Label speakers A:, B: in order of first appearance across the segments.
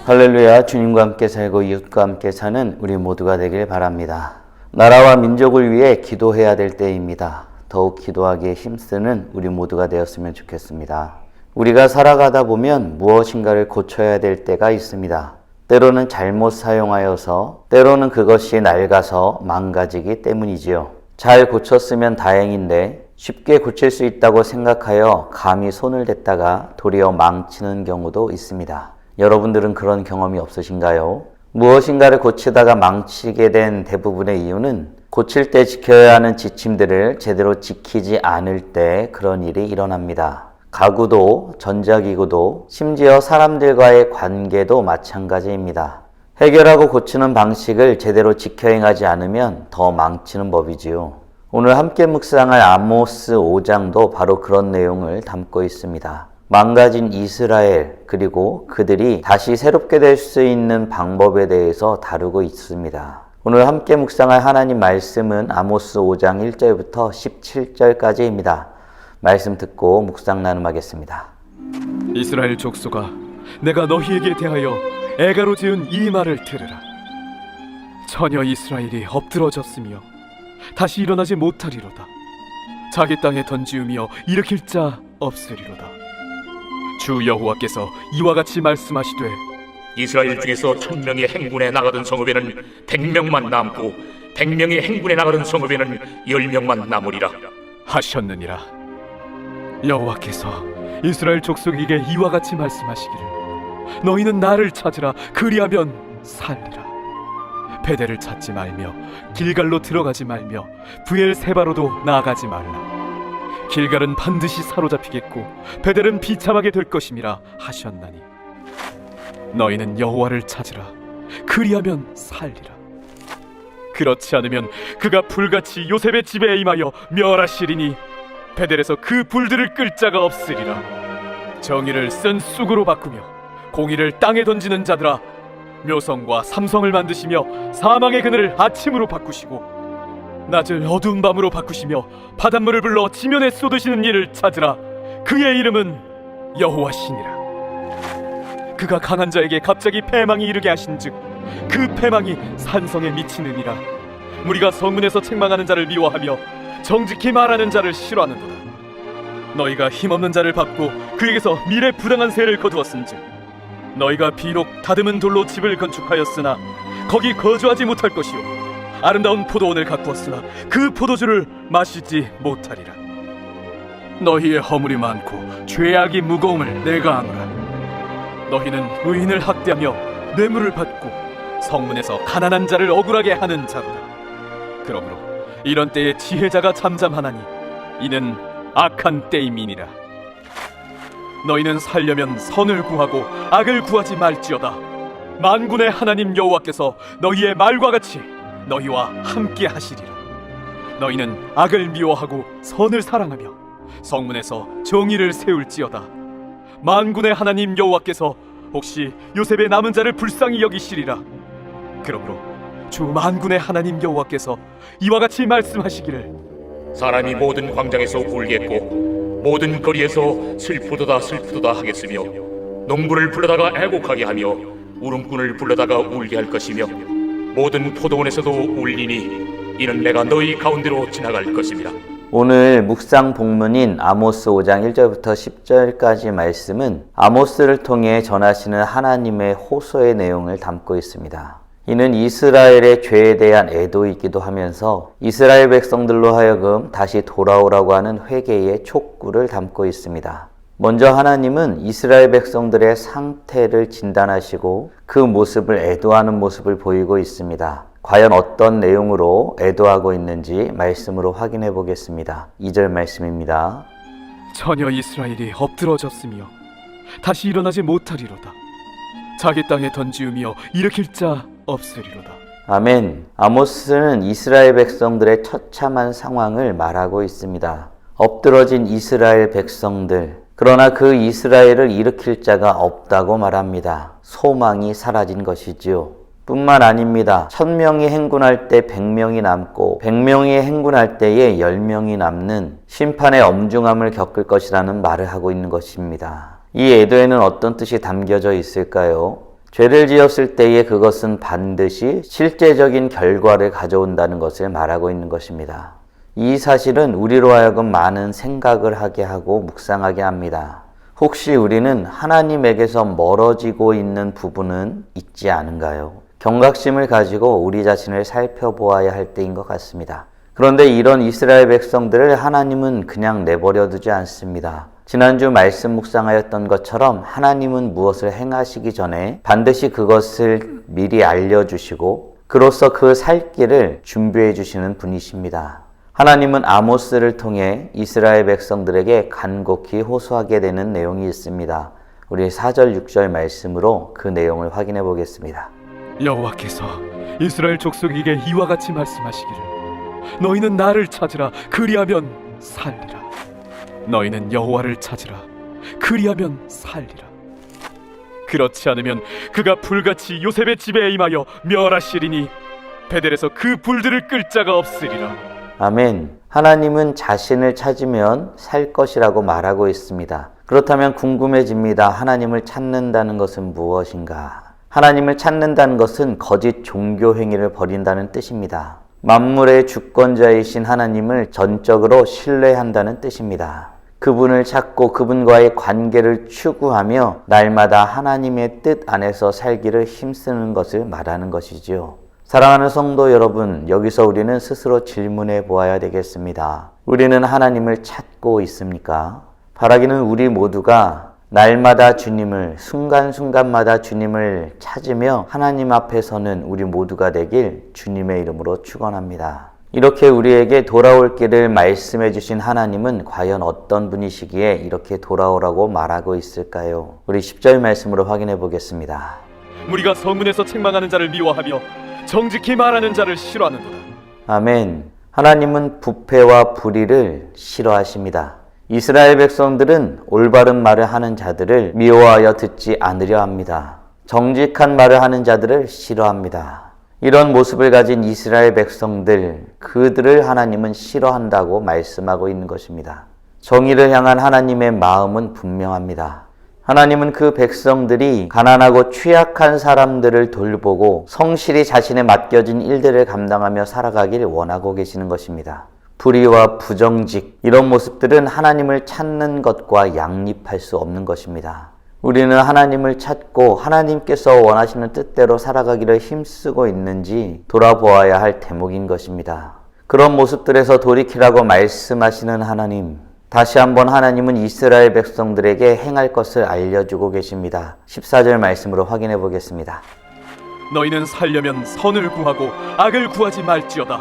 A: 할렐루야. 주님과 함께 살고 이웃과 함께 사는 우리 모두가 되길 바랍니다. 나라와 민족을 위해 기도해야 될 때입니다. 더욱 기도하기에 힘쓰는 우리 모두가 되었으면 좋겠습니다. 우리가 살아가다 보면 무엇인가를 고쳐야 될 때가 있습니다. 때로는 잘못 사용하여서, 때로는 그것이 낡아서 망가지기 때문이지요. 잘 고쳤으면 다행인데 쉽게 고칠 수 있다고 생각하여 감히 손을 댔다가 도리어 망치는 경우도 있습니다. 여러분들은 그런 경험이 없으신가요? 무엇인가를 고치다가 망치게 된 대부분의 이유는 고칠 때 지켜야 하는 지침들을 제대로 지키지 않을 때 그런 일이 일어납니다. 가구도, 전자기구도, 심지어 사람들과의 관계도 마찬가지입니다. 해결하고 고치는 방식을 제대로 지켜 행하지 않으면 더 망치는 법이지요. 오늘 함께 묵상할 아모스 5장도 바로 그런 내용을 담고 있습니다. 망가진 이스라엘, 그리고 그들이 다시 새롭게 될 수 있는 방법에 대해서 다루고 있습니다. 오늘 함께 묵상할 하나님 말씀은 아모스 5장 1절부터 17절까지입니다. 말씀 듣고 묵상 나눔하겠습니다.
B: 이스라엘 족속아, 내가 너희에게 대하여 애가로 지은 이 말을 들으라. 처녀 이스라엘이 엎드러졌으며 다시 일어나지 못하리로다. 자기 땅에 던지우며 일으킬 자 없으리로다. 주 여호와께서 이와 같이 말씀하시되,
C: 이스라엘 중에서 1000명이 행군에 나가던 성읍에는 100명만 남고 100명이 행군에 나가던 성읍에는 10명만 남으리라
B: 하셨느니라. 여호와께서 이스라엘 족속에게 이와 같이 말씀하시기를, 너희는 나를 찾으라. 그리하면 살리라. 베델을 찾지 말며 길갈로 들어가지 말며 브엘세바로도 나아가지 말라. 길갈은 반드시 사로잡히겠고 베델은 비참하게 될 것임이라 하셨나니, 너희는 여호와를 찾으라. 그리하면 살리라. 그렇지 않으면 그가 불같이 요셉의 집에 임하여 멸하시리니 베델에서 그 불들을 끌 자가 없으리라. 정의를 쓴 쑥으로 바꾸며 공의를 땅에 던지는 자들아, 묘성과 삼성을 만드시며 사망의 그늘을 아침으로 바꾸시고 낮을 어두운 밤으로 바꾸시며 바닷물을 불러 지면에 쏟으시는 이를 찾으라. 그의 이름은 여호와시니라. 그가 강한 자에게 갑자기 패망이 이르게 하신즉 그 패망이 산성에 미치느니라. 무리가 성문에서 책망하는 자를 미워하며 정직히 말하는 자를 싫어하는도다. 너희가 힘없는 자를 밟고 그에게서 미래 부당한 세를 거두었은즉 너희가 비록 다듬은 돌로 집을 건축하였으나 거기 거주하지 못할 것이요 아름다운 포도원을 가꾸었으나 그 포도주를 마시지 못하리라. 너희의 허물이 많고 죄악이 무거움을 내가 아노라. 너희는 의인을 학대하며 뇌물을 받고 성문에서 가난한 자를 억울하게 하는 자로다. 그러므로 이런 때에 지혜자가 잠잠하나니 이는 악한 때임이니라. 너희는 살려면 선을 구하고 악을 구하지 말지어다. 만군의 하나님 여호와께서 너희의 말과 같이 너희와 함께 하시리라. 너희는 악을 미워하고 선을 사랑하며 성문에서 정의를 세울지어다. 만군의 하나님 여호와께서 혹시 요셉의 남은 자를 불쌍히 여기시리라. 그러므로 주 만군의 하나님 여호와께서 이와 같이 말씀하시기를,
C: 사람이 모든 광장에서 울겠고 모든 거리에서 슬프도다 슬프도다 하겠으며 농부를 불러다가 애곡하게 하며 울음꾼을 불러다가 울게 할 것이며 모든 포도원에서도 울리니 이는 내가 너희 가운데로 지나갈 것입니다.
A: 오늘 묵상 본문인 아모스 5장 1절부터 10절까지 말씀은 아모스를 통해 전하시는 하나님의 호소의 내용을 담고 있습니다. 이는 이스라엘의 죄에 대한 애도이기도 하면서 이스라엘 백성들로 하여금 다시 돌아오라고 하는 회개의 촉구를 담고 있습니다. 먼저 하나님은 이스라엘 백성들의 상태를 진단하시고 그 모습을 애도하는 모습을 보이고 있습니다. 과연 어떤 내용으로 애도하고 있는지 말씀으로 확인해 보겠습니다. 2절 말씀입니다.
B: 처녀 이스라엘이 엎드러졌으며 다시 일어나지 못하리로다. 자기 땅에 던지우며 일으킬 자 없으리로다.
A: 아멘. 아모스는 이스라엘 백성들의 처참한 상황을 말하고 있습니다. 엎드러진 이스라엘 백성들, 그러나 그 이스라엘을 일으킬 자가 없다고 말합니다. 소망이 사라진 것이지요. 뿐만 아닙니다. 1000명이 행군할 때 100명이 남고 100명이 행군할 때에 10명이 남는 심판의 엄중함을 겪을 것이라는 말을 하고 있는 것입니다. 이 애도에는 어떤 뜻이 담겨져 있을까요? 죄를 지었을 때에 그것은 반드시 실제적인 결과를 가져온다는 것을 말하고 있는 것입니다. 이 사실은 우리로 하여금 많은 생각을 하게 하고 묵상하게 합니다. 혹시 우리는 하나님에게서 멀어지고 있는 부분은 있지 않은가요? 경각심을 가지고 우리 자신을 살펴보아야 할 때인 것 같습니다. 그런데 이런 이스라엘 백성들을 하나님은 그냥 내버려 두지 않습니다. 지난주 말씀 묵상하였던 것처럼 하나님은 무엇을 행하시기 전에 반드시 그것을 미리 알려주시고 그로써 그 살 길을 준비해 주시는 분이십니다. 하나님은 아모스를 통해 이스라엘 백성들에게 간곡히 호소하게 되는 내용이 있습니다. 우리 4절, 6절 말씀으로 그 내용을 확인해 보겠습니다.
B: 여호와께서 이스라엘 족속에게 이와 같이 말씀하시기를 너희는 나를 찾으라 그리하면 살리라. 너희는 여호와를 찾으라 그리하면 살리라. 그렇지 않으면 그가 불같이 요셉의 집에 임하여 멸하시리니 베델에서 그 불들을 끌 자가 없으리라.
A: 아멘. 하나님은 자신을 찾으면 살 것이라고 말하고 있습니다. 그렇다면 궁금해집니다. 하나님을 찾는다는 것은 무엇인가? 하나님을 찾는다는 것은 거짓 종교 행위를 버린다는 뜻입니다. 만물의 주권자이신 하나님을 전적으로 신뢰한다는 뜻입니다. 그분을 찾고 그분과의 관계를 추구하며 날마다 하나님의 뜻 안에서 살기를 힘쓰는 것을 말하는 것이지요. 사랑하는 성도 여러분, 여기서 우리는 스스로 질문해 보아야 되겠습니다. 우리는 하나님을 찾고 있습니까? 바라기는 우리 모두가 날마다 주님을, 순간순간마다 주님을 찾으며 하나님 앞에 서는 우리 모두가 되길 주님의 이름으로 축원합니다. 이렇게 우리에게 돌아올 길을 말씀해 주신 하나님은 과연 어떤 분이시기에 이렇게 돌아오라고 말하고 있을까요? 우리 10절 말씀으로 확인해 보겠습니다.
B: 무리가 성문에서 책망하는 자를 미워하며 정직히 말하는 자를 싫어하는도다.
A: 아멘. 하나님은 부패와 불의를 싫어하십니다. 이스라엘 백성들은 올바른 말을 하는 자들을 미워하여 듣지 않으려 합니다. 정직한 말을 하는 자들을 싫어합니다. 이런 모습을 가진 이스라엘 백성들, 그들을 하나님은 싫어한다고 말씀하고 있는 것입니다. 정의를 향한 하나님의 마음은 분명합니다. 하나님은 그 백성들이 가난하고 취약한 사람들을 돌보고 성실히 자신의 맡겨진 일들을 감당하며 살아가길 원하고 계시는 것입니다. 불의와 부정직, 이런 모습들은 하나님을 찾는 것과 양립할 수 없는 것입니다. 우리는 하나님을 찾고 하나님께서 원하시는 뜻대로 살아가기를 힘쓰고 있는지 돌아보아야 할 대목인 것입니다. 그런 모습들에서 돌이키라고 말씀하시는 하나님, 다시 한번 하나님은 이스라엘 백성들에게 행할 것을 알려주고 계십니다. 14절 말씀으로 확인해 보겠습니다.
B: 너희는 살려면 선을 구하고 악을 구하지 말지어다.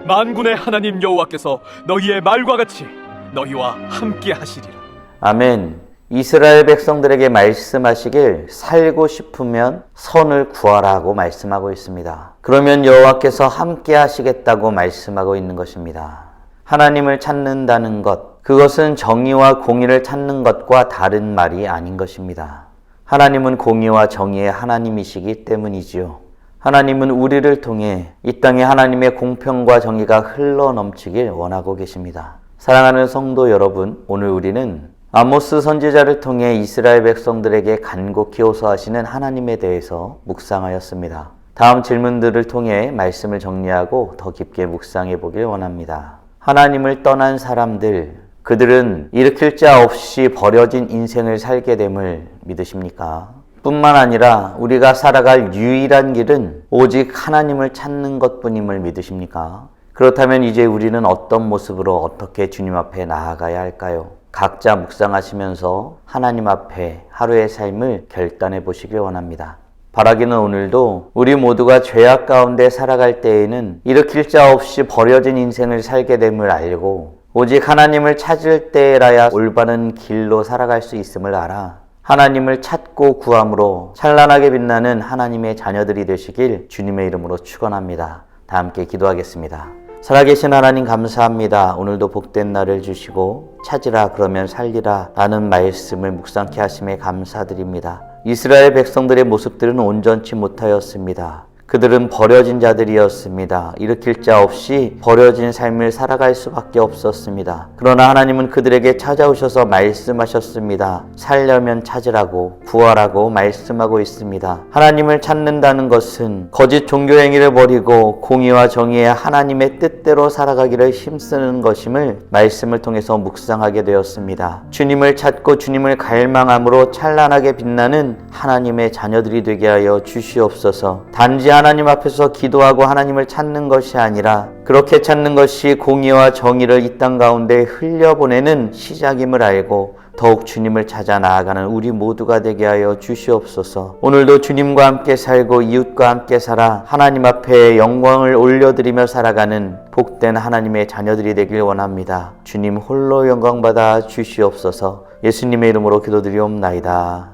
B: 만군의 하나님 여호와께서 너희의 말과 같이 너희와 함께 하시리라.
A: 아멘. 이스라엘 백성들에게 말씀하시길 살고 싶으면 선을 구하라고 말씀하고 있습니다. 그러면 여호와께서 함께 하시겠다고 말씀하고 있는 것입니다. 하나님을 찾는다는 것, 그것은 정의와 공의를 찾는 것과 다른 말이 아닌 것입니다. 하나님은 공의와 정의의 하나님이시기 때문이지요. 하나님은 우리를 통해 이 땅에 하나님의 공평과 정의가 흘러넘치길 원하고 계십니다. 사랑하는 성도 여러분, 오늘 우리는 아모스 선지자를 통해 이스라엘 백성들에게 간곡히 호소하시는 하나님에 대해서 묵상하였습니다. 다음 질문들을 통해 말씀을 정리하고 더 깊게 묵상해 보길 원합니다. 하나님을 떠난 사람들, 그들은 일으킬 자 없이 버려진 인생을 살게 됨을 믿으십니까? 뿐만 아니라 우리가 살아갈 유일한 길은 오직 하나님을 찾는 것뿐임을 믿으십니까? 그렇다면 이제 우리는 어떤 모습으로 어떻게 주님 앞에 나아가야 할까요? 각자 묵상하시면서 하나님 앞에 하루의 삶을 결단해 보시길 원합니다. 바라기는 오늘도 우리 모두가 죄악 가운데 살아갈 때에는 일으킬 자 없이 버려진 인생을 살게 됨을 알고 오직 하나님을 찾을 때라야 올바른 길로 살아갈 수 있음을 알아 하나님을 찾고 구함으로 찬란하게 빛나는 하나님의 자녀들이 되시길 주님의 이름으로 축원합니다. 다 함께 기도하겠습니다. 살아계신 하나님 감사합니다. 오늘도 복된 날을 주시고 찾으라 그러면 살리라 라는 말씀을 묵상케 하심에 감사드립니다. 이스라엘 백성들의 모습들은 온전치 못하였습니다. 그들은 버려진 자들이었습니다. 일으킬 자 없이 버려진 삶을 살아갈 수밖에 없었습니다. 그러나 하나님은 그들에게 찾아오셔서 말씀하셨습니다. 살려면 찾으라고, 구하라고 말씀하고 있습니다. 하나님을 찾는다는 것은 거짓 종교 행위를 버리고 공의와 정의의 하나님의 뜻대로 살아가기를 힘쓰는 것임을 말씀을 통해서 묵상하게 되었습니다. 주님을 찾고 주님을 갈망함으로 찬란하게 빛나는 하나님의 자녀들이 되게 하여 주시옵소서. 단지 하나님 앞에서 기도하고 하나님을 찾는 것이 아니라 그렇게 찾는 것이 공의와 정의를 이 땅 가운데 흘려보내는 시작임을 알고 더욱 주님을 찾아 나아가는 우리 모두가 되게 하여 주시옵소서. 오늘도 주님과 함께 살고 이웃과 함께 살아 하나님 앞에 영광을 올려드리며 살아가는 복된 하나님의 자녀들이 되길 원합니다. 주님 홀로 영광받아 주시옵소서. 예수님의 이름으로 기도드리옵나이다.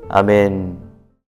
A: 아멘.